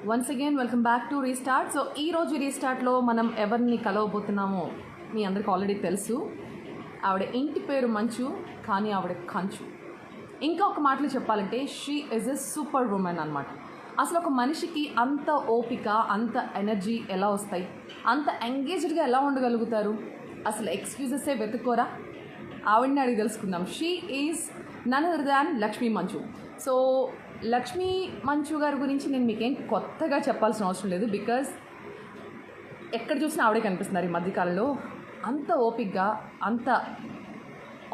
Once again welcome back to restart. So ఈరోజు రీస్టార్ట్లో మనం ఎవరిని కలవబోతున్నామో మీ అందరికి ఆల్రెడీ తెలుసు. ఆవిడ ఇంటి పేరు మంచు, కానీ ఆవిడ కంచు. ఇంకా ఒక మాటలు చెప్పాలంటే she is a super women అనమాట. అసలు ఒక మనిషికి అంత ఓపిక, అంత ఎనర్జీ ఎలా వస్తాయి, అంత ఎంగేజ్డ్గా ఎలా ఉండగలుగుతారు? అసలు ఎక్స్క్యూజెసే వెతుక్కోరా? ఆవిడని అడిగి తెలుసుకుందాం. She is none other than Lakshmi Manchu. So Lakshmi మంచు గారి గురించి నేను మీకేం కొత్తగా చెప్పాల్సిన అవసరం లేదు, బికాజ్ ఎక్కడ చూసినా ఆవిడే కనిపిస్తున్నారు ఈ మధ్యకాలంలో. అంత ఓపిక్గా, అంత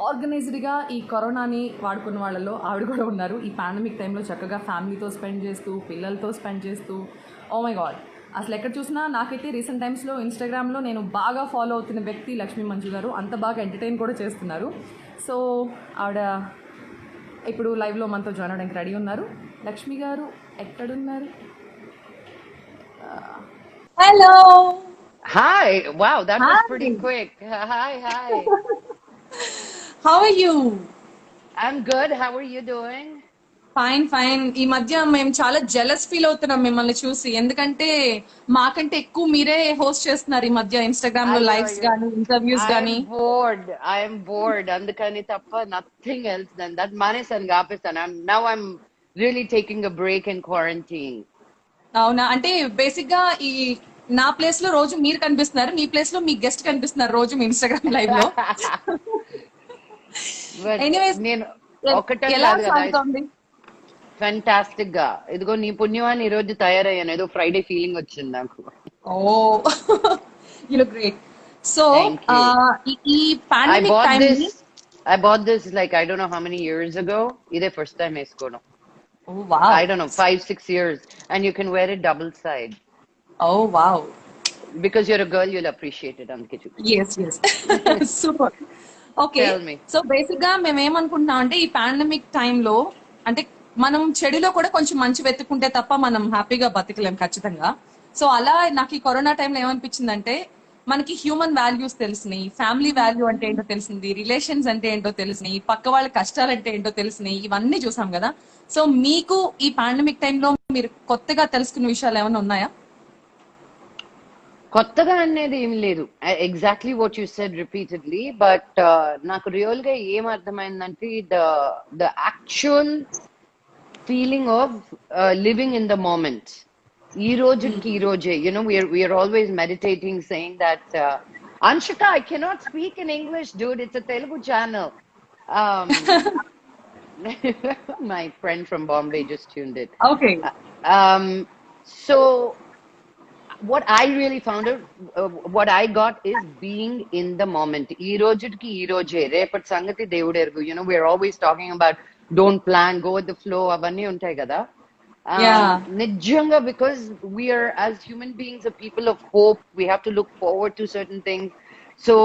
ఆర్గనైజ్డ్గా ఈ కరోనాని వాడుకున్న వాళ్ళలో ఆవిడ కూడా ఉన్నారు. ఈ పాండమిక్ టైంలో చక్కగా ఫ్యామిలీతో స్పెండ్ చేస్తూ, పిల్లలతో స్పెండ్ చేస్తూ, ఓ మై గాడ్, అసలు ఎక్కడ చూసినా నాకైతే రీసెంట్ టైమ్స్లో ఇన్స్టాగ్రామ్లో నేను బాగా ఫాలో అవుతున్న వ్యక్తి లక్ష్మీ మంచు గారు. అంత బాగా ఎంటర్టైన్ కూడా చేస్తున్నారు. సో ఆవిడ ఇప్పుడు లైవ్లో మనతో జాయిన్ అవ్వడానికి రెడీ ఉన్నారు. లక్ష్మి గారు ఎక్కడున్నారు? Hello. Hi. Wow, that was Hi. pretty quick. Hi. How are you? I'm good. How are you doing? Fine. ఈ మధ్య మేము చాలా జెలస్ ఫీల్ అవుతున్నాం మిమ్మల్ని చూసి. ఎందుకంటే మాకంటే ఎక్కువ మీరే హోస్ట్ చేస్తున్నారు ఈ మధ్య ఇన్స్టాగ్రామ్ లో లైవ్స్ Ayo. గానీ, ఇంటర్వ్యూస్ గానీ. I'm bored. Andukani tappa nothing else than that. Manesan gapistan. I'm really taking a break in quarantine. అవునా? అంటే బేసిక్ గా ఈ నా ప్లేస్ లో రోజు మీరు కనిపిస్తున్నారు, మీ ప్లేస్ లో మీ గెస్ట్ కనిపిస్తున్నారు రోజు మీ ఇన్స్టాగ్రామ్ లైవ్ లో. But ఎనీవేస్, నేను ఒక్కటే ఎలా కాదు కదా, సాగుతోంది? ఫెంటాస్టిక్ గా. ఇదిగో నీ పుణ్యమాని ఈ రోజు తయారయ్యాను. ఏదో ఫ్రైడే ఫీలింగ్ వచ్చింది నాకు. Oh, you look great. So Thank you. ఈ I పాండమిక్ bought టైం ని, this. I bought this like I don't know how many years ago. Iday first time వేసుకోను. Oh wow, I don't know, 5-6 years, and you can wear it double side. Oh wow, Because you're a girl, you'll appreciate it. అందుకే చూపించాను. Yes super. Okay, Tell me. So basic గా మేము ఏమనుకుంటున్నాం అంటే ఈ pandemic టైంలో అంటే మనం చెడులో కూడా కొంచెం మంచి వెతుక్కుంటే తప్ప మనం హ్యాపీగా బతకలేం ఖచ్చితంగా. సో అలా నాకు ఈ కరోనా టైంలో ఏమనిపించిందంటే మనకి హ్యూమన్ వాల్యూస్ తెలిసినాయి, ఫ్యామిలీ వాల్యూ అంటే ఏంటో తెలిసింది, రిలేషన్స్ అంటే ఏంటో తెలిసినాయి, పక్క వాళ్ళ కష్టాలు అంటే ఏంటో తెలిసినాయి, ఇవన్నీ చూసాం కదా. సో మీకు ఈ పాండమిక్ టైంలో మీరు కొత్తగా తెలుసుకున్న విషయాలు ఏమైనా ఉన్నాయా? కొత్తగా అనేది ఏం లేదు. Exactly what you said repeatedly. But నాకు రియల్ గా ఏం అర్థమైందంటే the actual feeling of living in the moment. ఈ రోజుకి ఈ రోజే, you know, we are always meditating saying that Anshika, I cannot speak in English, dude. It's a Telugu channel. Um, my friend from Bombay just tuned it. Okay. Um, so what I really found out, what I got is being in the moment. Ee rojutki ee roje, repati sangati దేవుడు ఎరుగు. You know, we're always talking about don't plan, go with the flow. Avanni untayi kada. Yeah. Nijanga, because we are, as human beings, a people of hope. We have to look forward to certain things. So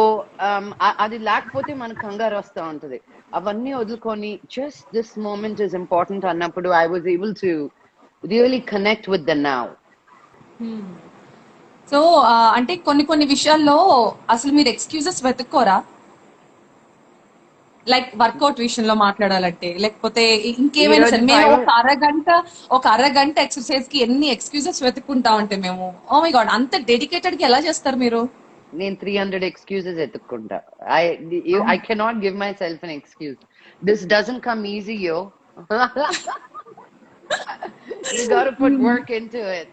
అది లేకపోతే మనకు కంగారు వస్తూ ఉంటుంది. అవన్నీ వదులుకొని just this moment is important అన్నప్పుడు I was able to really connect with the now. So అంటే కొన్ని విషయాల్లో అసలు మీరు ఎక్స్క్యూజెస్ వెతుక్కోరా? లైక్ వర్కౌట్ విషయంలో మాట్లాడాలంటే, లేకపోతే ఇంకేమైనా సరే. మేము ఒక అరగంట ఎక్సర్సైజ్ కి ఎన్ని ఎక్స్క్యూజెస్ వెతుక్కుంటా ఉంటే మేము, ఓ మై గాడ్, అంత డెడికేటెడ్ గా ఎలా చేస్తారు మీరు? నేను 300 excuses ఎత్తుక్కుంటా. I cannot give myself an excuse. This doesn't come easy, yo. You gotta put work into it.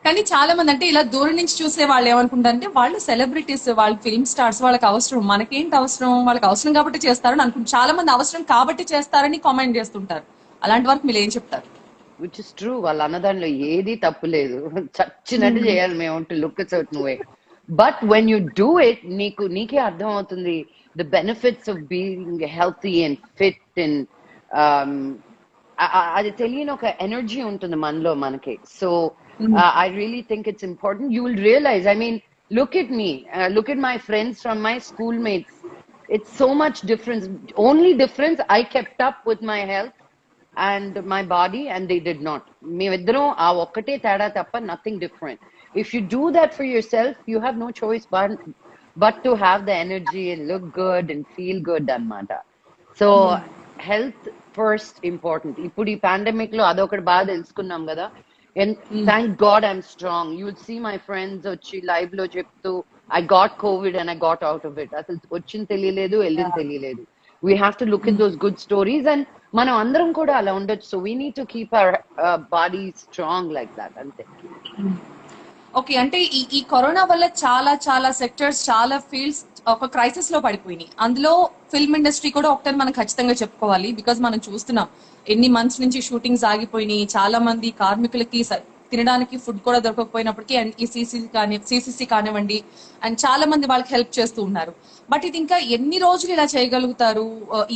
కానీ చాలా మంది అంటే ఇలా దూరం నుంచి చూసే వాళ్ళు ఏమనుకుంటారంటే వాళ్ళు సెలబ్రిటీస్, వాళ్ళు ఫిల్మ్ స్టార్స్, వాళ్ళకి అవసరం, మనకేంటి అవసరం, వాళ్ళకి అవసరం కాబట్టి చేస్తారని అనుకుంటారు. చాలా మంది అవసరం కాబట్టి చేస్తారని కామెంట్ చేస్తుంటారు. అలాంటి వరకు మీరు ఏం చెప్తారు? Which is true. వాళ్ళ అన్నదానిలో ఏది తప్పు లేదు. చచ్చినట్టు చేయాలి మేము to look a certain way. But when you do it, నీకే అర్థం అవుతుంది the benefits of being healthy and fit. And అది తెలియని ఒక ఎనర్జీ ఉంటుంది మనలో మనకి. So I really think it's important. You will realize, I mean, look at me, look at my friends from my schoolmates. It's so much difference. Only difference, I kept up with my health and my body, and they did not. మేమిద్దరం ఆ ఒక్కటే తేడా తప్ప nothing different. If you do that for yourself, you have no choice but to have the energy and look good and feel good అన్నమాట. So health first important. ఇప్పుడు ఈ pandemic లో అదొకటి బాగా తెలుసుకున్నాం కదా. And thank God I'm strong. You will see my friends వచ్చి live లో చెప్తూ I got covid and I got out of it. అసలు వచ్చింది తెలియలేదు, వెళ్ళింది తెలియలేదు. We have to look in those good stories and మనం అందరం కూడా అలా ఉండొచ్చు. So we need to keep our body strong like that, అంతే. ఓకే, అంటే ఈ కరోనా వల్ల చాలా చాలా సెక్టర్స్, చాలా ఫీల్డ్స్ ఒక క్రైసిస్ లో పడిపోయినాయి. అందులో ఫిల్మ్ ఇండస్ట్రీ కూడా ఒకటని మనం ఖచ్చితంగా చెప్పుకోవాలి. బికాజ్ మనం చూస్తున్నాం ఎన్ని మంత్స్ నుంచి షూటింగ్స్ ఆగిపోయినాయి. చాలా మంది కార్మికులకి తినడానికి ఫుడ్ కూడా దొరకకపోయినప్పటికీ అండ్ ఈ సిసిసి కానివ్వండి, అండ్ చాలా మంది వాళ్ళకి హెల్ప్ చేస్తూ ఉన్నారు. బట్ ఇది ఇంకా ఎన్ని రోజులు ఇలా చేయగలుగుతారు?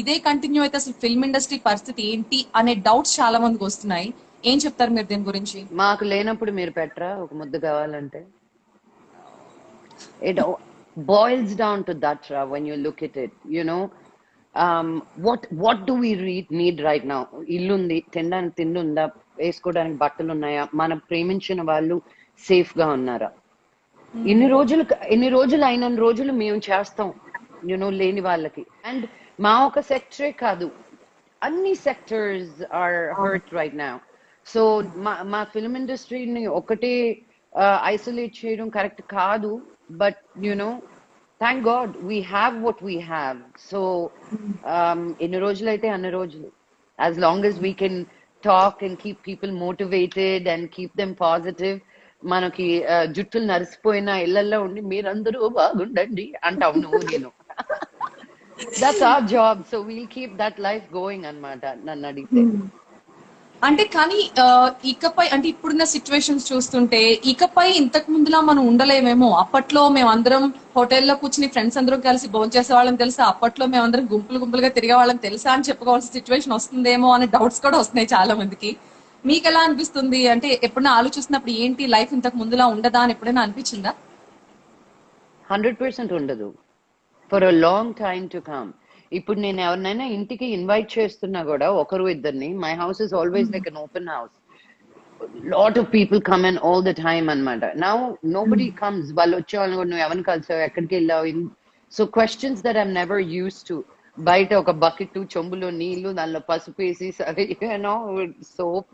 ఇదే కంటిన్యూ అయితే అసలు ఫిల్మ్ ఇండస్ట్రీ పరిస్థితి ఏంటి అనే డౌట్స్ చాలా మందికి వస్తున్నాయి. ఏం చెప్తారు మీరు దీని గురించి? మాకు లేనప్పుడు మీరు పెట్టరా ఒక ముద్ద కావాలంటే? It boils down to that, Ra, when you look at it. What do we need right now? Illundi, తినడానికి తిండి ఉందా, వేసుకోవడానికి బట్టలు ఉన్నాయా, మనం ప్రేమించిన వాళ్ళు సేఫ్ గా ఉన్నారా? ఎన్ని రోజులు అయిన రోజులు మేము చేస్తాం లేని వాళ్ళకి. అండ్ మా ఒక సెక్టరే కాదు, అన్ని sectors are hurt right now. So మా ఫిల్మ్ ఇండస్ట్రీని ఒకటే ఐసోలేట్ చేయడం కరెక్ట్ కాదు. But thank God we have what we have. So ఎన్ని రోజులు అయితే అన్ని రోజులు, as long as we can talk and keep people motivated and keep them positive. మనకి జుట్టులు నరిసిపోయిన ఇళ్లలో ఉండి మీరందరూ బాగుండండి అంటావు నువ్వు నేను. That's our job. So we'll keep that life going అన్నమాట నన్ను అడిగితే. అంటే కానీ ఇకపై అంటే ఇప్పుడున్న సిచ్యువేషన్స్ చూస్తుంటే ఇకపై ఇంతకు ముందులా మనం ఉండలేమేమో. అప్పట్లో మేము అందరం హోటల్లో కూర్చుని ఫ్రెండ్స్ అందరం కలిసి భోజనం చేసే వాళ్ళని తెలుసా, అప్పట్లో మేము అందరం గుంపులుగా తిరిగే వాళ్ళని తెలుసా అని చెప్పుకోవాల్సిన సిచ్యువేషన్ వస్తుందేమో అనే డౌట్స్ కూడా వస్తున్నాయి చాలా మందికి. మీకు ఎలా అనిపిస్తుంది? అంటే ఎప్పుడైనా ఆలోచిస్తున్నప్పుడు ఏంటి లైఫ్ ఇంతకు ముందులా ఉండదా అని ఎప్పుడైనా అనిపించిందా? 100% ఉండదు. For a long time to come. ఇప్పుడు నేను ఎవరినైనా ఇంటికి ఇన్వైట్ చేస్తున్నా కూడా ఒకరు ఇద్దరిని, my house is always like an open house. Lot of people come in all the time అనమాట. Now nobody comes. వాళ్ళు వచ్చే వాళ్ళని కూడా నువ్వు ఎవరిని కలిసావు, ఎక్కడికి వెళ్ళావు. So questions that I'm never use to. బయట ఒక బకెట్, చెంబులో నీళ్లు, దానిలో పసుపు వేసి సోప్,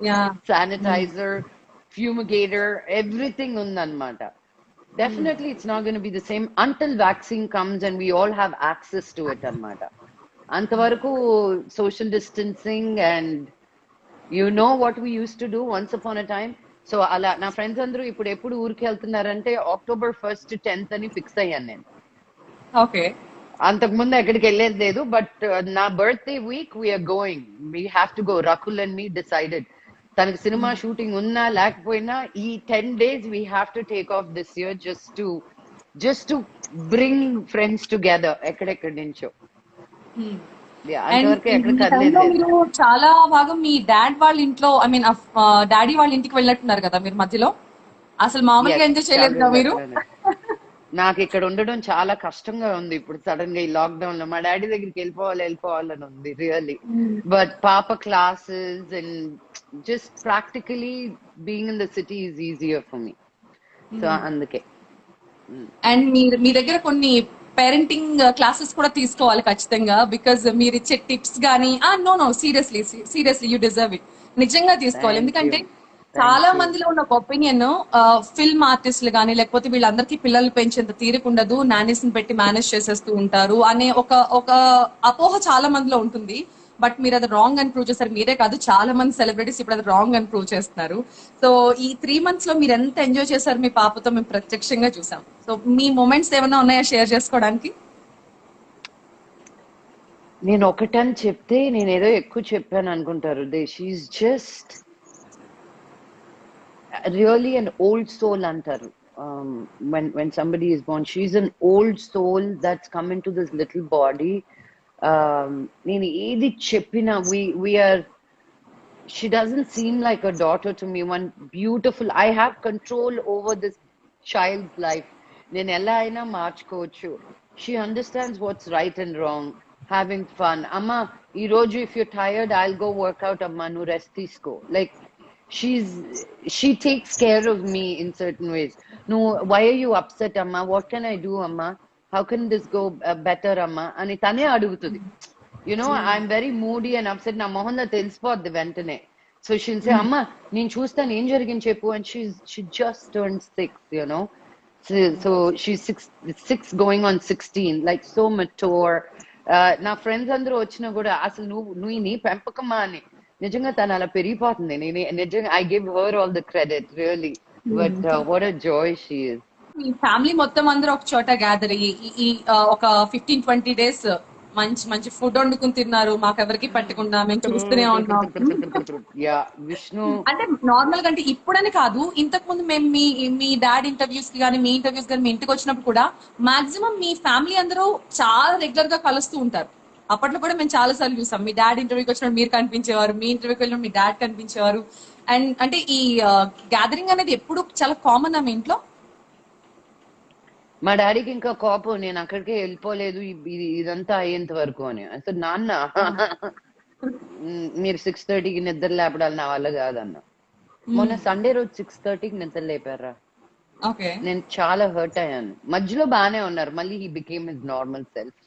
శానిటైజర్, ఫ్యూమిగేటర్, ఎవ్రీథింగ్ ఉందన్నమాట. Definitely it's not going to be the same until vaccine comes and we all have access to it annamata. Antavaraku social distancing and what we used to do once upon a time. So ala na friends andru ippudu ఊరికి వెళ్తున్నారంటే October 1st to 10th అని fix అయ్యాను నేను. Okay, అంతకు ముందు ఎక్కడికి వెళ్ళేది లేదు. But నా birthday week we're going, we have to go. Rakul and me decided. తనకి సినిమా షూటింగ్ ఉన్నా లేకపోయినా ఈ 10 days we have to take off this year just to bring friends together ఎక్కడెక్కడి నుంచో. మీరు చాలా భాగం మీ డాడ్ వాళ్ళ ఇంట్లో, ఐ మీన్ డాడీ వాళ్ళ ఇంటికి వెళ్ళినట్టున్నారు కదా మీరు మధ్యలో. అసలు మామూలుగా ఎంజాయ్ చేయలేదు కదా మీరు? నాకు ఇక్కడ ఉండడం చాలా కష్టంగా ఉంది ఇప్పుడు సడన్ గా ఈ లాక్డౌన్ లో. మా డాడీ దగ్గరికి వెళ్ళిపోవాలని ఉంది రియల్లీ. బట్ పాప classes and just practically being in the city is easier for me. So అందుకే. అండ్ మీ దగ్గర కొన్ని పేరెంటింగ్ క్లాసెస్ కూడా తీసుకోవాలి ఖచ్చితంగా. బికాజ్ మీరు ఇచ్చే టిప్స్ గానీ no seriously you deserve it. నిజంగా తీసుకోవాలి. ఎందుకంటే చాలా మందిలో ఉన్న ఒక ఒపీనియన్, ఫిల్మ్ ఆర్టిస్టులు కానీ లేకపోతే వీళ్ళందరికీ పిల్లలు పెంచేంత తీరికుండదు, నానీస్ ని పెట్టి మేనేజ్ చేసేస్తూ ఉంటారు అనే ఒక అపోహ చాలా మందిలో ఉంటుంది. బట్ మీరు అది రాంగ్ అని ప్రూవ్ చేస్తారు. మీరే కాదు, చాలా మంది సెలబ్రిటీస్ ఇప్పుడు అది రాంగ్ అని ప్రూవ్ చేస్తున్నారు. సో ఈ 3 months లో మీరు ఎంత ఎంజాయ్ చేశారు మీ పాపతో మేము ప్రత్యక్షంగా చూసాం. సో మీ మూమెంట్స్ ఏమైనా ఉన్నాయా షేర్ చేసుకోవడానికి? నేను ఒకటని చెప్తే నేను ఏదో ఎక్కువ చెప్పాను అనుకుంటారు. She's just really an old soul antaru. When somebody is born, she's an old soul that's come into this little body. Nenu edi cheppina we are, she doesn't seem like a daughter to me. One beautiful, I have control over this child's life. Nenu ella aina marchukochu. She understands what's right and wrong, having fun. Amma ee roju if you're tired, I'll go work out, amma nu rest teesko. Like she takes care of me in certain ways. No, why are you upset, amma? What can I do, amma? How can this go better, amma? Ani tane adugutudi. You know, I'm very moody and upset. నా మొహంలో తెలిసిపోద్ది వెంటనే. So she'll say, అమ్మ నేను చూస్తాను ఏం జరిగింది చెప్పు, and she just turned 6, you know. So she's 6 going on 16, like so mature. నా ఫ్రెండ్స్ అందరూ వచ్చినా కూడా అసలు నువ్వు నీ పెంపకమా అని. నిజంగా తను అలా పెరిగిపోతుంది. నేను నిజంగా I give her all the credit, really. But what a joy she is. Me family మొత్తం అందరూ ఒక చోట గ్యాదర్ అయ్యి ఈ ఒక 15-20 డేస్ మంచి మంచి ఫుడ్ వండుకుని తిన్నారు, మాకెవరికి పెట్టకుండా మేము చూస్తూనే ఉన్నాం. యా విష్ణు అంటే నార్మల్ గా అంటే ఇప్పుడని కాదు, ఇంతకు ముందు మేము మీ డాడ్ ఇంటర్వ్యూస్ కి కానీ మీ ఇంటర్వ్యూస్ కానీ మీ ఇంటికి వచ్చినప్పుడు కూడా మాక్సిమం మీ ఫ్యామిలీ అందరూ చాలా రెగ్యులర్ గా కలుస్తూ ఉంటారు. అప్పట్లో కూడా మేము చాలా సార్లు చూసాం, మీ డాడ్ ఇంటర్వ్యూకి వచ్చినప్పుడు మీరు కనిపించేవారు, మీ ఇంటర్వ్యూకి వెళ్ళినప్పుడు మీ డాడ్ కనిపించేవారు. అండ్ అంటే ఈ గ్యాదరింగ్ అనేది ఎప్పుడు చాలా కామన్ మీ ఇంట్లో. మా డాడీకి ఇంకా కోపం, నేను అక్కడికే వెళ్ళిపోలేదు ఇదంతా అయ్యేంత వరకు అని. అసలు నాన్న మీరు 6:30కి నిద్ర లేపడాలి నా వల్ల కాదన్న. మొన్న సండే రోజు 6:30కి నిద్ర లేపారా, నేను చాలా హర్ట్ అయ్యాను. మధ్యలో బానే ఉన్నారు, మళ్ళీ he became his normal self.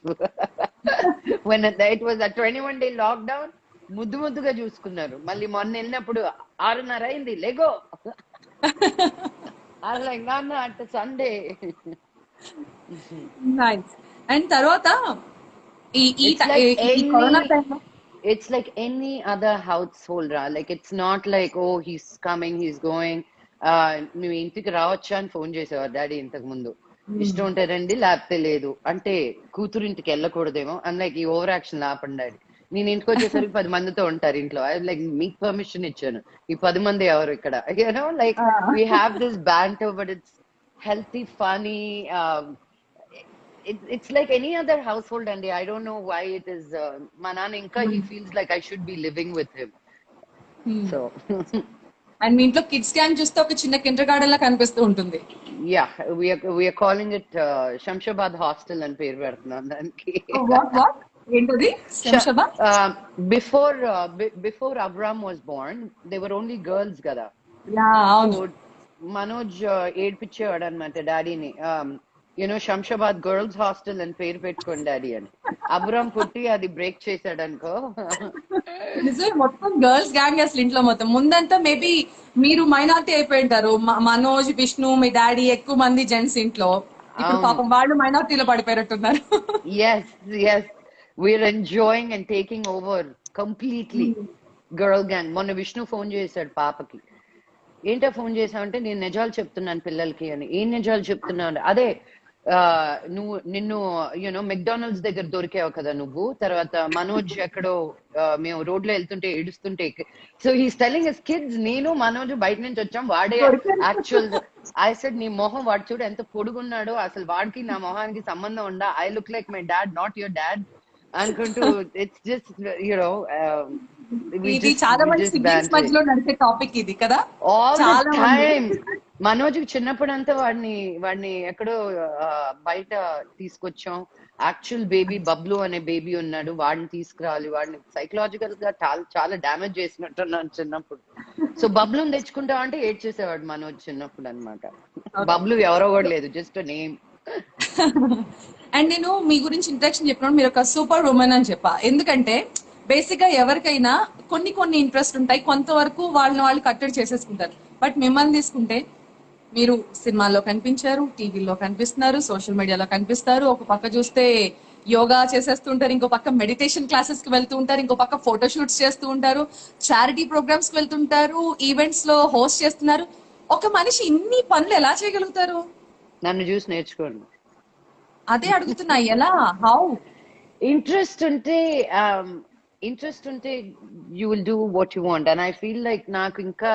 when it was a 21 day lockdown ముద్దుగా చూసుకున్నారు. మళ్ళీ మొన్న వెళ్ళినప్పుడు 6:30 అయింది లెగో అలా నాన్న అంటే సండే. అండ్ తర్వాత it's like any other household, like it's not like oh he's coming he's going. నువ్వు ఇంటికి రావచ్చా అని ఫోన్ చేసేవారు డాడీ ఇంతకు ముందు. ఇష్టం ఉంటే రండి లేకపోతే లేదు అంటే, కూతురు ఇంటికి వెళ్ళకూడదేమో అని లైక్ ఈ ఓవర్ యాక్షన్ ఆపండి డాడీ. నేను ఇంటికి వచ్చేసరికి 10 మందితో ఉంటారు ఇంట్లో. ఐ లైక్ మీకు పర్మిషన్ ఇచ్చాను, ఈ 10 మంది ఎవరు ఇక్కడ, you know like we have this banter but it's healthy, funny. It's like any other household, and I don't know why it is. Manan inka he feels like I should be living with him. So and మీ ఇంట్లో kids camp చూస్తే ఒక చిన్న Kinder garden లా కనిపిస్తూ ఉంటుంది. Yeah, we are calling it Shamshabad Hostel and పేరు పెడుతున్నాం దానికి. What ఏంటది Shamshabad? Before Abram was born they were only girls కదా. అవును. మనోజ్ ఏడ్పించేవాడు అనమాట డాడీని, యూనో శంషాబాద్ గర్ల్స్ హాస్టల్ అని పేరు పెట్టుకోండి డాడీ అని. అబ్రామ్ పుట్టి అది బ్రేక్ చేశాడు అనుకో. నిజమే, మొత్తం గర్ల్స్ గ్యాంగ్ అసలు ఇంట్లో మొత్తం. ముందంతా మేబీ మీరు మైనారిటీ అయిపోయి ఉంటారు, మనోజ్, విష్ణు, మీ డాడీ, ఎక్కువ మంది జెంట్స్ ఇంట్లో. ఇప్పుడు పాపం వాళ్ళు మైనారిటీలో పడిపోయినట్టున్నారు. yes we're enjoying and taking over completely girl gang. మొన్న విష్ణు ఫోన్ చేశాడు పాపకి, ఏంటో ఫోన్ చేసావంటే నేను నిజాలు చెప్తున్నాను పిల్లలకి అని. ఏం నిజాలు చెప్తున్నాను? అదే నిన్ను యూనో మెక్డానల్డ్స్ దగ్గర దొరికావు కదా నువ్వు, తర్వాత మనోజ్ ఎక్కడో మేము రోడ్ లో వెళ్తుంటే ఏడుస్తుంటే, so he's telling his kids నేను మనోజ్ బయట నుంచి వచ్చాం, వాడే యాక్చువల్. ఐ సెడ్ నీ మొహం వాడు చూడు ఎంత పొడుగున్నాడో, అసలు వాడికి నా మొహానికి సంబంధం ఉందా, I look like my dad not your dad అనుకుంటూ. ఇట్స్ జస్ట్ యూనో ఇది చాలా మంది సిబ్లింగ్స్ మధ్యలో నడిచే టాపిక్ ఇది కదా. చాలా టైం మనోజ్కి చిన్నప్పుడు అంతా వాడిని ఎక్కడో బయట తీసుకొచ్చాం. యాక్చువల్ బేబీ బబ్లు అనే బేబీ ఉన్నాడు, వాడిని తీసుకురావాలి, వాడిని సైకలాజికల్ గా చాలా డ్యామేజ్ చేసినట్టున్నాను చిన్నప్పుడు. సో బబ్లుని తెచ్చుకుంటాం అంటే ఏడ్ చేసేవాడు మనోజ్ చిన్నప్పుడు అనమాట. బబ్లు ఎవరో కూడా లేదు, జస్ట్ నేమ్. అండ్ నేను మీ గురించి ఇంట్రడక్షన్ చెప్పినప్పుడు మీరు ఒక సూపర్ ఉమెన్ అని చెప్పా, ఎందుకంటే బేసిక్ గా ఎవరికైనా కొన్ని ఇంట్రెస్ట్ ఉంటాయి, కొంతవరకు వాళ్ళని వాళ్ళు కట్టడి చేసేసుకుంటారు. బట్ మిమ్మల్ని తీసుకుంటే మీరు సినిమాల్లో కనిపించారు, టీవీలో కనిపిస్తున్నారు, సోషల్ మీడియాలో కనిపిస్తారు, ఒక పక్క చూస్తే యోగా చేసేస్తుంటారు, ఇంకో పక్క మెడిటేషన్ క్లాసెస్ కి వెళ్తూ ఉంటారు, ఇంకో పక్క ఫోటో షూట్స్ చేస్తూ ఉంటారు, చారిటీ ప్రోగ్రామ్స్ కి వెళ్తుంటారు, ఈవెంట్స్ లో హోస్ట్ చేస్తున్నారు. ఒక మనిషి ఇన్ని పనులు ఎలా చేయగలుగుతారు? నన్ను చూసి నేర్చుకోండి. అదే అడుగుతున్నా, ఎలా, హౌ? ఇంట్రెస్ట్ ఉంటే you will do what you want, and I feel like నాకు ఇంకా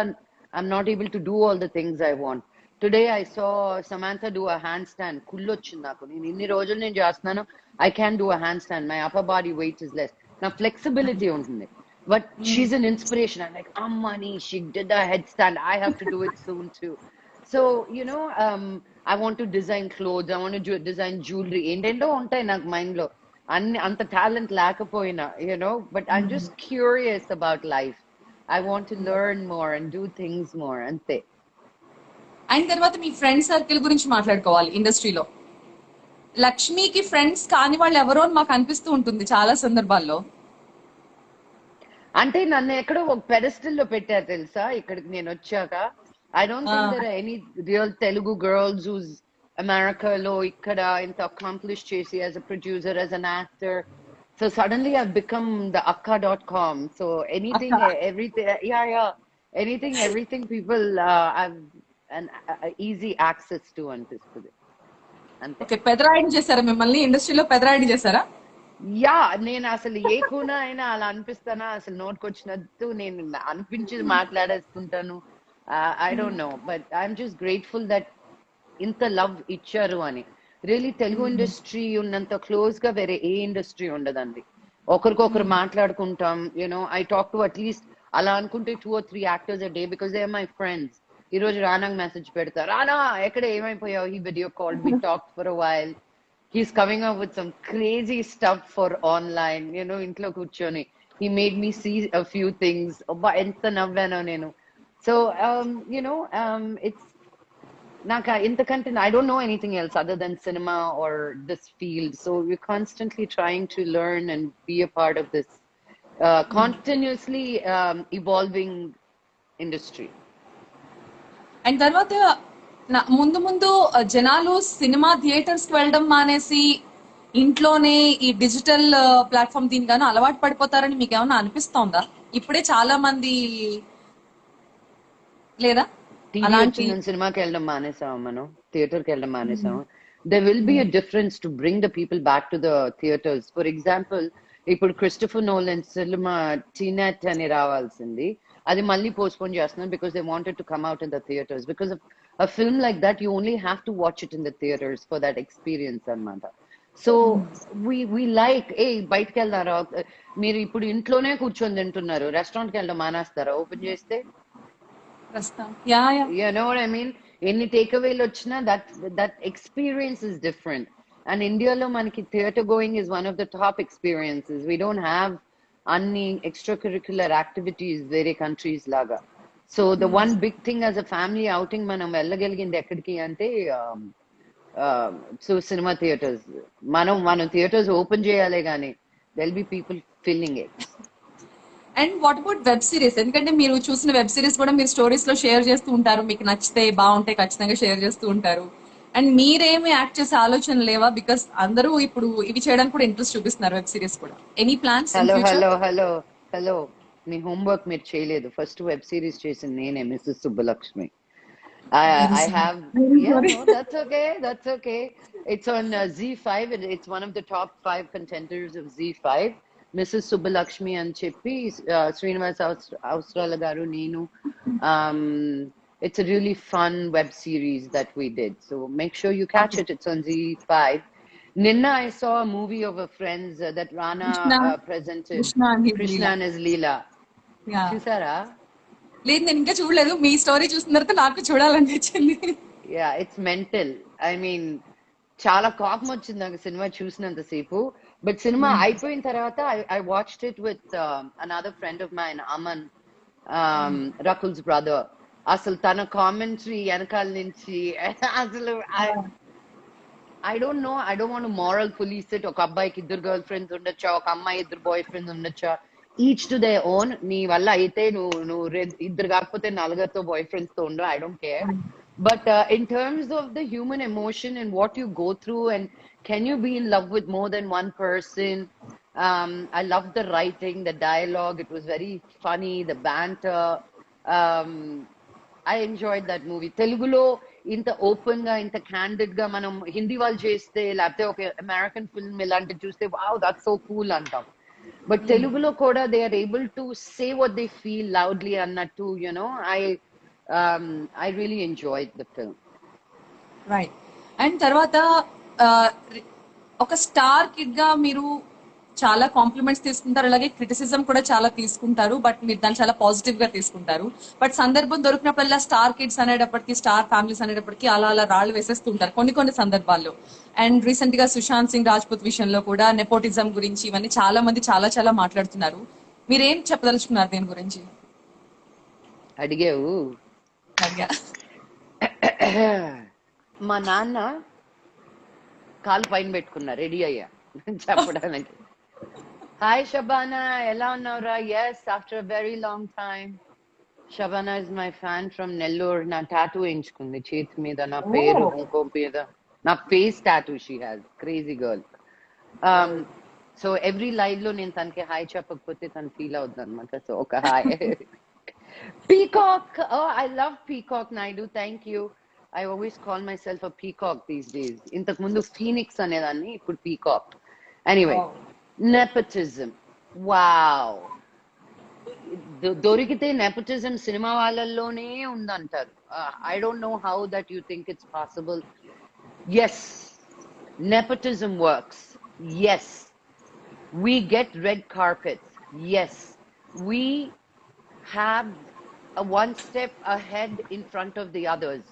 I'm not able to do all the things I want. Today I saw Samantha do a handstand. కుళ్ళొచ్చింది నాకు. నేను ఇన్ని రోజులు నేను చేస్తున్నాను, I can do a handstand, my upper body weight is less. నా flexibility ఉంటుంది, but she's an inspiration. I'm like, Ammani, she did a headstand, I have to do it soon too. So you know, I want to design clothes, I want to design jewelry. ఏంటేంటో ఉంటాయి నాకు mind లో, అంత talent లేకపోయినా, you know, but I'm just curious about life. I want to learn more and do things more, అంతే. అయిన తర్వాత మీ friend circle గురించి మాట్లాడుకోవాలి. ఇండస్ట్రీలో లక్ష్మికి ఫ్రెండ్స్ కాని వాళ్ళు ఎవరో మాకు అనిపిస్తూ ఉంటుంది చాలా సందర్భాల్లో. అంటే నన్ను ఎక్కడో ఒక పెడస్టల్ లో పెట్టారు తెలుసా ఇక్కడికి నేను వచ్చాక. I don't think there are any real Telugu girls who's అమెరికాలో ఇక్కడ ఇంత అకాంప్లిష్ చేసి as a producer, as an actor. So suddenly I become the akka.com. So anything everything, yeah anything everything people an easy access to అనిపిస్తుంది అంతే. Okay, పెదరాయిని చేశారా మిమ్మల్ని? ఇండస్ట్రీలో పెదరాయిని చేశారా? యా, నేను అసలు ఏ కూన అయినా అలా అనిపిస్తానా, అసలు నోటుకొచ్చినట్టు నేను అనిపించి మాట్లాడేస్తుంటాను. I don't know, but I'm just grateful that ఇంత లవ్ ఇచ్చారు అని. రియలీ తెలుగు ఇండస్ట్రీ ఉన్నంత క్లోజ్ గా వేరే ఏ ఇండస్ట్రీ ఉండదండి. ఒకరికొకరు మాట్లాడుకుంటాం, you know. I talk to at least అలా అనుకుంటే 2 or 3 actors a day because they are my friends. ఈ రోజు రానాకి మెసేజ్ పెడతా, రానా ఎక్కడ ఏమైపోయావు, ఈ video call, we talk for a while. He's coming up with some crazy stuff for online, you know, intlo kuchoni. He made me see a few things. Abba enta navvano nenu. So you know, it's naka intakante I don't know anything else other than cinema or this field. So we're constantly trying to learn and be a part of this continuously evolving industry. And తర్వాత ముందు ముందు జనాలు cinema theatres కి వెళ్ళడం మానేసి ఇంట్లోనే ఈ digital platform దీనిగాను అలవాటు పడిపోతారని మీకు ఏమైనా అనిపిస్తోందా? ఇప్పుడే చాలా మంది లేదా టీవీ వచ్చిందని సినిమాకి వెళ్ళడం మానేసాం, మనం థియేటర్కి వెళ్ళడం మానేసాం. There will be a difference to bring the people back to the theaters. For example, ఇప్పుడు క్రిస్టోఫర్ నోలన్ సినిమా టీనెట్ అని రావాల్సింది, అది మళ్ళీ పోస్ట్పోన్ చేస్తున్నారు because they wanted to come out in the theaters. Because of a film like that, you only have to watch it in the theaters for that experience అన్నమాట. So we like, ఏ బయటకు వెళ్తారా, మీరు ఇప్పుడు ఇంట్లోనే కూర్చొని తింటున్నారు, రెస్టారెంట్కి వెళ్ళడం మానేస్తారా ఓపెన్ చేస్తే? You know what I mean? ఎన్ని టేక్ అవేలు వచ్చినా that experience is different. And ఇండియాలో మనకి theatre going is one of the top experiences. We don't have అన్ని extracurricular activities వేరే కంట్రీస్ లాగా. So the one big thing as a family outing మనం వెళ్ళగలిగింది ఎక్కడికి అంటే సో సినిమా థియేటర్స్. మనం theatres open చేయాలి కానీ there'll be people filling it. And what about web series? ఎందుకంటే మీరు చూసిన వెబ్ సిరీస్ కూడా మీరు స్టోరీస్ లో షేర్ చేస్తూ ఉంటారు, మీకు నచ్చితే బాగుంటే ఖచ్చితంగా షేర్ చేస్తూ ఉంటారు. అండ్ మీరేమి యాక్ట్ చేసే ఆలోచన లేవా? బికాస్ అందరూ ఇప్పుడు ఇవి చేయడానికి కూడా ఇంట్రెస్ట్ చూపిస్తున్నారు, వెబ్ సిరీస్ కూడా. Any plans? హలో మీ హోంవర్క్ మీరు చేయలేదు. ఫస్ట్ వెబ్ సిరీస్ చేసింది నేనే, Mrs Subbalakshmi. I have, yeah, no, that's okay. It's on Z5. It's one of the top 5 contenders of Z5. Mrs. Subbulakshmi and Chippi, Srinivas Ausrala garu, Nenu. It's a really fun web series that we did. So make sure you catch it. It's on Z5. Ninna, I saw a movie of a friends that Rana presented. Krishna and his Leela. Yeah. Chusara? లేదు, నేను ఇంకా చూడలేదు. మీ story చూసిన తర్వాత నాకు చూడాలనిపించింది. Yeah, it's mental. I mean చాలా కోపం వచ్చింది నాకు సినిమా చూసినంతసేపు. బట్ సినిమా అయిపోయిన తర్వాత I watched it with another friend of mine, Aman, Rakul's brother. అసలు తన కామెంటరీ వెనకాల నుంచి అసలు I don't know, I don't want moral police it. ఒక అబ్బాయికి 2 గర్ల్ ఫ్రెండ్స్ ఉండొచ్చా, ఒక అమ్మాయి 2 బాయ్ ఫ్రెండ్స్ ఉండొచ్చా, ఈచ్ టు దే ఓన్. నీ వల్ల అయితే నువ్వు 2 కాకపోతే 4తో బాయ్ ఫ్రెండ్స్ తో ఉండు, I don't care. But in terms of the human emotion and what you go through and can you be in love with more then 1 person, I love the writing, the dialogue, it was very funny, the banter. I enjoyed that movie. Telugulo ఇంత open గా, ఇంత candid గా మనం హిందీ వాళ్ళు చేస్తే, లేకపోతే ఒక American film ఇలాంటివి చూస్తే వావ్ దట్స్ సో కూల్ అంటాం. But Telugulo koda, they are able to say what they feel loudly annattu, you know. I really enjoyed the film. Right. And తర్వాత ఒక స్టార్ కిడ్ గా మీరు చాలా కాంప్లిమెంట్స్ తీసుకుంటారు, అలాగే క్రిటిసిజం కూడా చాలా తీసుకుంటారు. బట్ మీరు దాన్ని చాలా పాజిటివ్ గా తీసుకుంటారు. బట్ సందర్భం దొరికినప్పుడల్లా స్టార్ కిడ్స్ అనేటప్పటికి, స్టార్ ఫ్యామిలీస్ అనేటప్పటికి అలా రాళ్ళు వేసేస్తుంటారు కొన్ని సందర్భాల్లో. అండ్ రీసెంట్ గా సుశాంత్ సింగ్ రాజ్పూత్ విషయంలో కూడా నెపోటిజం గురించి ఇవన్నీ చాలా మంది చాలా మాట్లాడుతున్నారు. మీరేం చెప్పదలుచుకున్నారు దీని గురించి? అడిగావు. మా నాన్న కాలు పైన పెట్టుకున్నా, రెడీ అయ్యా చెప్పడానికి. Hi Shabana, ela unnavra? Yes, after a very long time. Shabana is my fan from Nellore. Na tattoo enchukundi cheti meeda na peru inko meeda. Na face tattoo she has. Crazy girl. Um, so every live lo నేను తనకి hi చెప్పకపోతే తను feel అవుతుంది అనమాట. So ఒక hi. Peacock. Oh, I love Peacock, Naidu. Thank you. I always call myself a peacock these days. ఇంతకు ముందు Phoenix అనేదాన్ని, ఇప్పుడు peacock. Anyway, nepotism. Wow. దొరికితే nepotism సినిమా వాళ్ళల్లోనే ఉందంటారు. I don't know how that you think it's possible. Yes, nepotism works. Yes, we get red carpets. Yes, we have a one step ahead in front of the others.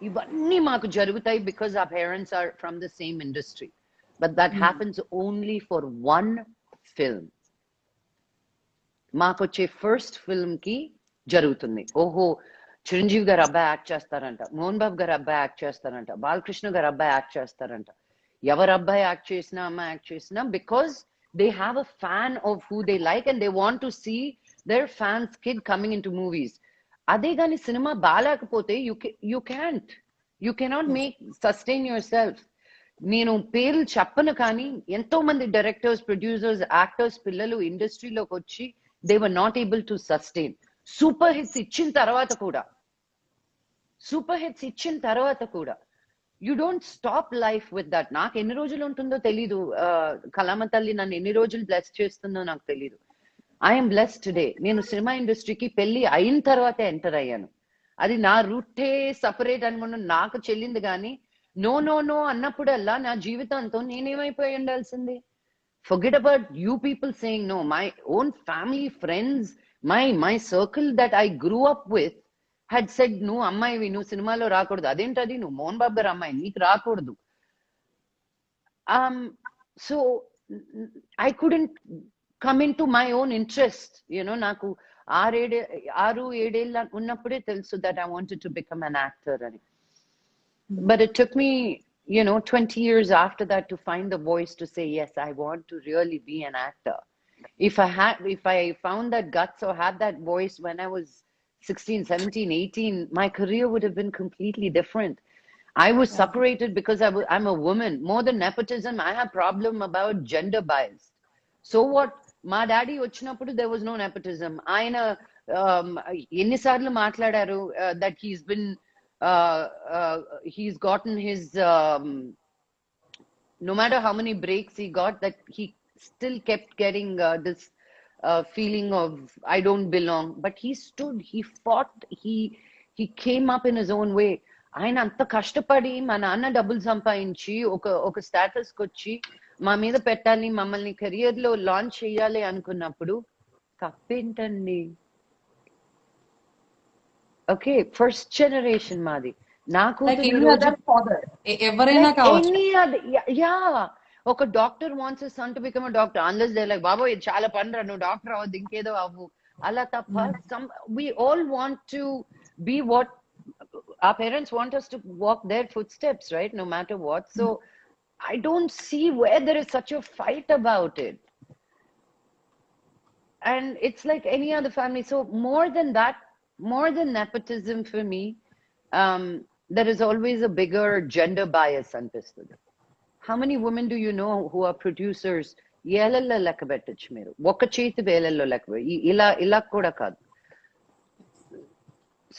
ఇవన్నీ మాకు జరుగుతాయి because our parents are from the same industry. But that happens only for one film. మాకు వచ్చే first film కి జరుగుతుంది. ఓహో, చిరంజీవి గారు అబ్బాయి యాక్ట్ చేస్తారంట, మోహన్ బాబు గారు అబ్బాయి యాక్ట్ చేస్తారంట, బాలకృష్ణ గారు అబ్బాయి యాక్ట్ చేస్తారంట. ఎవరు అబ్బాయి యాక్ట్ చేసినా అమ్మాయి యాక్ట్ చేసినా, because they have a fan of who they like and they want to see their fans kid coming into movies. అదే కానీ సినిమా బాగాలేకపోతే you cannot make sustain yourself. నేను పేర్లు చెప్పను కానీ ఎంతో మంది డైరెక్టర్స్, ప్రొడ్యూసర్స్, యాక్టర్స్ పిల్లలు ఇండస్ట్రీలోకి వచ్చి they were not able to sustain. Super hits ఇచ్చిన తర్వాత కూడా you don't stop life with that. నాకు ఎన్ని రోజులు ఉంటుందో తెలీదు. కళామ తల్లి నన్ను ఎన్ని రోజులు బ్లెస్ చేస్తుందో నాకు తెలీదు. I'm bless today. నేను సినిమా ఇండస్ట్రీకి పెళ్లి అయిన తర్వాతే ఎంటర్ అయ్యాను. అది నా రూటే సపరేట్ అనుకున్న నాకు చెల్లింది కానీ నో నో నో అన్నప్పుడల్లా నా జీవితంతో నేనేమైపోయి ఉండాల్సింది. Forget about you people saying no. My own family, friends, my circle that I grew up with had said, no, అమ్మాయి నువ్వు సినిమాలో రాకూడదు. అదేంటది, నువ్వు మోహన్ బాబు గారు అమ్మాయి, నీకు రాకూడదు. So I couldn't come into my own interest. నాకు 6-7 ఉన్నప్పుడే తెలుసు that I wanted to become an actor. But it took me 20 years after that to find the voice to say, yes, I want to really be an actor. If I found that guts or had that voice when I was 16, 17, 18, my career would have been completely different. I was separated because I'm a woman. More than nepotism, I have problem about gender bias. So what? మా daddy వచ్చినప్పుడు there was no nepotism. ఆయన ఎన్నిసార్లు మాట్లాడారు that he's gotten his no matter how many breaks he got, that he still kept getting this feeling of I don't belong. But he stood, he fought, he came up in his own way. ఆయన అంత కష్టపడి మా నాన్న డబ్బులు సంపాదించి ఒక స్టేటస్కి వచ్చి మా మీద పెట్టాలి, మమ్మల్ని కెరియర్ లో లాంచ్ చేయాలి అనుకున్నప్పుడు తప్పేంటండి? ఓకే, ఫస్ట్ జనరేషన్ మాది. నాకు ఒక doctor wants his son to become a doctor unless they like బాబో ఇది చాలా పనిరా, నువ్వు డాక్టర్ అవ్వద్దు, ఇంకేదో అవ్వు, అలా తప్ప we all want to be what our parents want us to walk their footsteps, right? No matter what. So I don't see where there is such a fight about it. And it's like any other family. So more than that, more than nepotism for me, there is always a bigger gender bias అనిపిస్తుంది. How many women do you know who are producers? ఏలల్లో లెక్క పెట్టచ్చు మీరు, ఒక చేతి వేలల్లో లెక్క, ఇలా కూడా కాదు.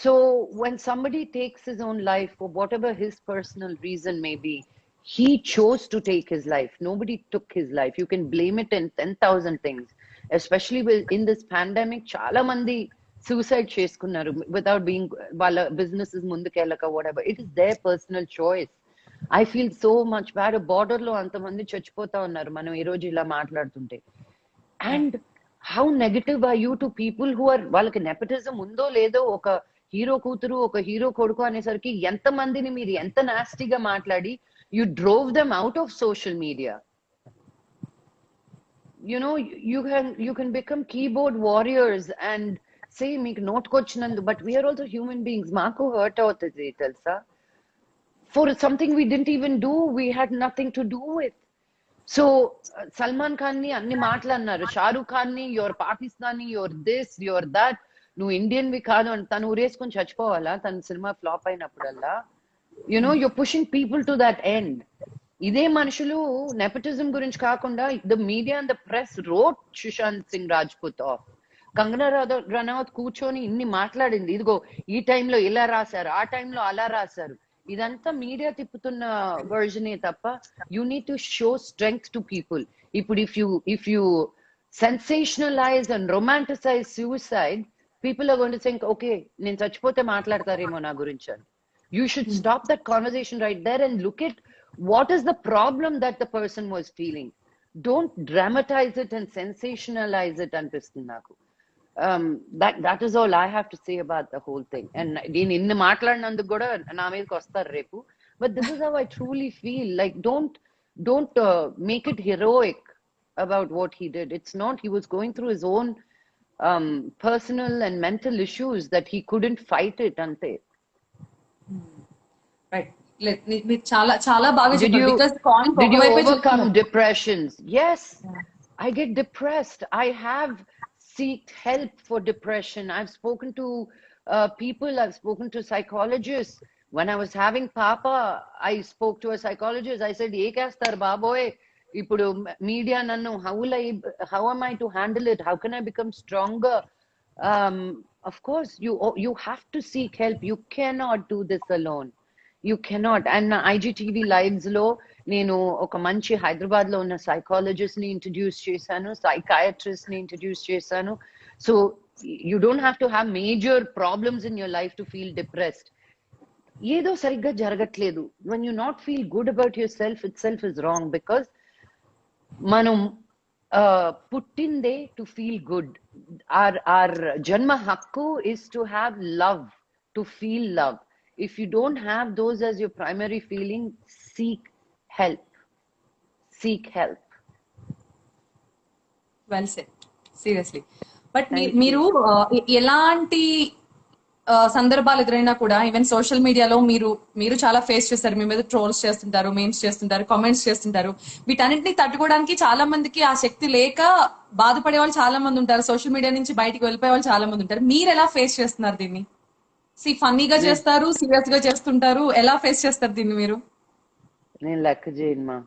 So when somebody takes his own life for whatever his personal reason may be, he chose to take his life. Nobody took his life. You can blame it in 10,000 things. Especially in this pandemic, చాలా మంది suicide చేసుకున్నారు without being వాళ్ళ businesses ముందుకెళ్ళక whatever. It is their personal choice. I feel so much bad. Border లో అంతమంది చచ్చిపోతా ఉన్నారు మనం ఈ రోజు ఇలా మాట్లాడుతుంటే. And how negative are you to people who are, వాళ్ళకి nepotism ఉందో లేదో, ఒక హీరో కూతురు ఒక హీరో కొడుకు అనేసరికి ఎంత మందిని మీరు ఎంత నాస్టీగా మాట్లాడి you drove them out of social media. You can become keyboard warriors and say meek note kochinandu, but we are also human beings. Maaku hurt avutadi telsa for something we didn't even do, we had nothing to do with. So Salman Khan ని అన్ని మాటలు అన్నారు, షారూక్ ఖాన్ ని your Pakistani, your this, your that, నువ్వు Indian వి కాదు అని తను ఊరేసుకొని చచ్చిపోవాలా తన సినిమా ఫ్లాప్ అయినప్పుడల్లా? You're pushing people to that end. ఇదే మనుషులు నెపోటిజం గురించి కాకుండా the media and the press wrote Sushant Singh Rajput off. Kangana Ranaut కూర్చొని ఇన్ని మాట్లాడింది, ఇదిగో ఈ టైంలో ఇలా రాశారు, ఆ టైంలో అలా రాశారు. ఇదంతా మీడియా తిప్పుతున్న వర్జనే తప్ప you need to show strength to people. ఇప్పుడు if you sensationalise and romanticise suicide, people are going to think okay నేను చచ్చిపోతే మాట్లాడతారేమో నా గురించి అని. You should stop that conversation right there and look at what is the problem that the person was feeling. Don't dramatize it and sensationalize it అనిపిస్తుంది నాకు. That is all I have to say about the whole thing. And నేను ఇన్ని మాట్లాడినందుకు కూడా నా మీదకి వస్తారు రేపు. But this is how I truly feel. Like don't make it heroic about what he did. It's not. He was going through his own personal and mental issues that he couldn't fight it ante. Right. మీరు చాలా చాలా బాగా Did చెప్పారు. you Because point did you ఒకవైపే overcome చెప్తున్నారు. depressions? Yes, I get depressed. I have sought help for depression. I've spoken to people. I've spoken to psychologists. When I was having Papa, I spoke to a psychologist. I said, "Ye kastar baboy, ipudu media nannu how am I to handle it? How can I become stronger?" Of course, you have to seek help. You cannot do this alone. You cannot. And IGTV lives లో నేను ఒక మంచి హైదరాబాద్ లో ఉన్న psychologist ని introduce చేశాను, psychiatrist ని introduce చేశాను. So you don't have to have major problems in your life to feel depressed. ఏదో సరిగ్గా జరగట్లేదు. When you not feel good about your self, it self is wrong. Because మనం పుట్టిందే to feel good. Are జన్మ హక్కు is to have love, to feel love. If you don't have those as your primary feeling, seek help. Seek help. Well set, seriously. But Thank మీరు ఎలాంటి సందర్భాలు ఎదురైనా కూడా even social మీడియాలో మీరు చాలా ఫేస్ చేస్తారు. మీ మీద ట్రోల్స్ చేస్తుంటారు, మీమ్స్ చేస్తుంటారు, కామెంట్స్ చేస్తుంటారు. వీటన్నిటిని తట్టుకోవడానికి చాలా మందికి ఆ శక్తి లేక బాధపడే వాళ్ళు చాలా మంది ఉంటారు. సోషల్ మీడియా నుంచి బయటికి వెళ్ళిపోయే వాళ్ళు చాలా మంది ఉంటారు. మీరు ఎలా ఫేస్ చేస్తున్నారు దీన్ని? ఫన్నీగా చేస్తారు, సీరియస్ గా చేస్తుంటారు. ఎలా ఫేస్ చేస్తారు దీన్ని మీరు? నేను లెక్క చేయను.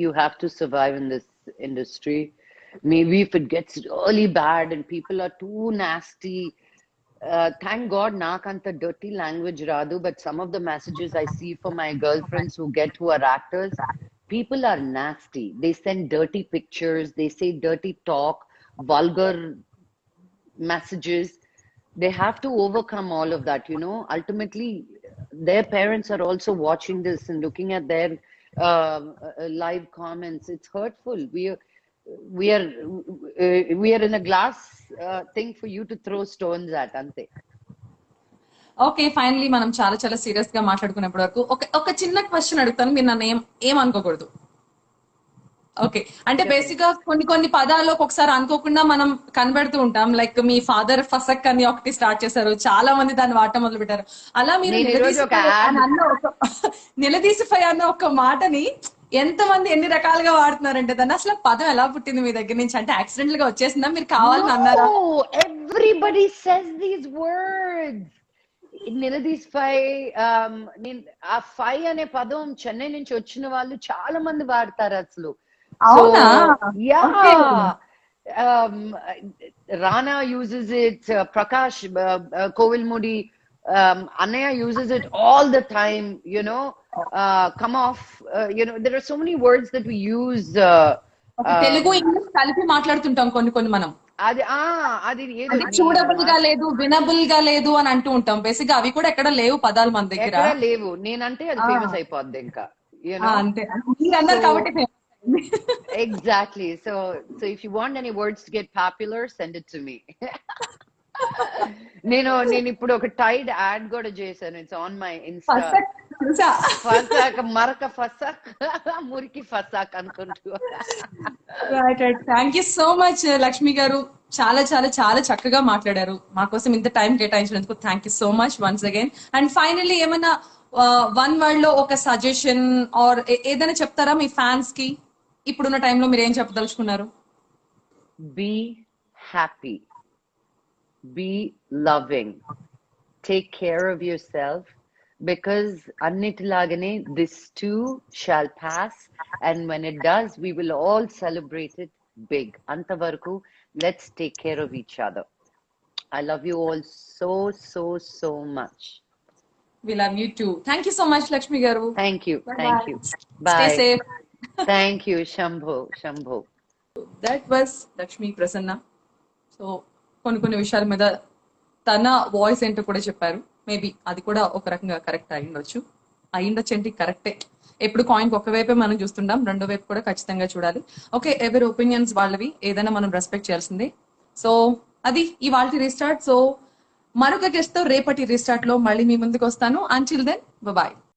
You have to survive in this industry. Maybe if it gets really bad and people are too nasty, thank God nakanta dirty language radu, but some of the messages I see from my girlfriends who are actors, people are nasty. They send dirty pictures, they say dirty talk, vulgar messages. They have to overcome all of that, ultimately their parents are also watching this and looking at their live comments. It's hurtful. We are in a glass thing for you to throw stones at, ante. Okay, finally మనం చాలా చాలా serious గా మాట్లాడుకున్నప్పటి వరకు ఒక చిన్న question అడుగుతాను, మీరు నన్ను ఏమనుకోకూడదు. ఓకే, అంటే బేసిక్ గా కొన్ని పదాలు ఒకసారి అనుకోకుండా మనం కనబెడుతూ ఉంటాం. లైక్ మీ ఫాదర్ ఫసక్ అని ఒకటి స్టార్ట్ చేశారు, చాలా మంది దాన్ని వాడటం మొదలు పెట్టారు. అలా మీరు నిలదీసిఫై అన్న ఒక మాటని ఎంత మంది ఎన్ని రకాలుగా వాడుతున్నారంటే దాన్ని అసలు పదం ఎలా పుట్టింది మీ దగ్గర నుంచి? అంటే యాక్సిడెంటల్ గా వచ్చేసిందా, మీరు కావాలని అన్నారా? Everybody says these words. నిలదీసిఫై. ఆ ఫై అనే పదం చెన్నై నుంచి వచ్చిన వాళ్ళు చాలా మంది వాడతారు అసలు. అవునా? Rana uses it, Prakash Kovilmudi, Anaya uses it all the time, come off, there are so many words that we use. Telugu English కలిపి మాట్లాడుతుంటాం కొన్ని మనం. అది చూడబుల్ గా లేదు, వినబుల్ గా లేదు అని అంటూ ఉంటాం. బేసిక్ గా అవి కూడా ఎక్కడ లేవు పదాలు మన దగ్గర, లేవు. నేనంటే అది ఫేమస్ అయిపోద్ది ఇంకా, అంతే. మీరు అన్నారు కాబట్టి exactly. So if you want any words to get popular, send it to me. నేను ఇప్పుడు ఒక టైడ్ యాడ్ కూడా చేశాను. It's on my insta. ఫసాక్, మరక ఫసాక్, మురికి ఫసాక్ అనుకుంటూ. Thank you so much Lakshmi garu, చాలా చాలా చాలా చక్కగా మాట్లాడారు. మా కోసం ఇంత టైం కేటాయించినందుకు thank you so much once again. And finally ఏమన్నా వన్ వర్డ్ లో ఒక సజెషన్ ఆర్ ఏదైనా చెప్తారా మీ ఫ్యాన్స్ కి? ఇప్పుడున్న టైంలో మీరు ఏం చెప్పదలుచుకున్నారు? Be happy. Be loving. Take care of yourself because annitilagane this too shall pass, and when it does we will all celebrate it big. Antavaraku, let's take care of each other. I love you all so much. We love you too. Thank you so much Lakshmi garu. Thank you. Bye Thank bye. you. Stay Bye. Safe. Thank you, Shambho. That was Lakshmi Prasanna. So కొన్ని విషయాల మీద తన voice ఏంటో కూడా చెప్పారు. Maybe అది కూడా ఒక రకంగా కరెక్ట్ అయ్యుండొచ్చు అంటే కరెక్టే. ఎప్పుడు కాయిన్ ఒకవైపే మనం చూస్తుంటాం, రెండో వైపు కూడా ఖచ్చితంగా చూడాలి. ఓకే, ఎవరి ఒపీనియన్స్ వాళ్ళవి, ఏదైనా మనం రెస్పెక్ట్ చేయాల్సిందే. సో అది ఇవాల్టి రీస్టార్ట్. సో మరొక గెస్ట్ తో రేపటి రీస్టార్ట్ లో మళ్ళీ మీ ముందుకు వస్తాను. Until then bye.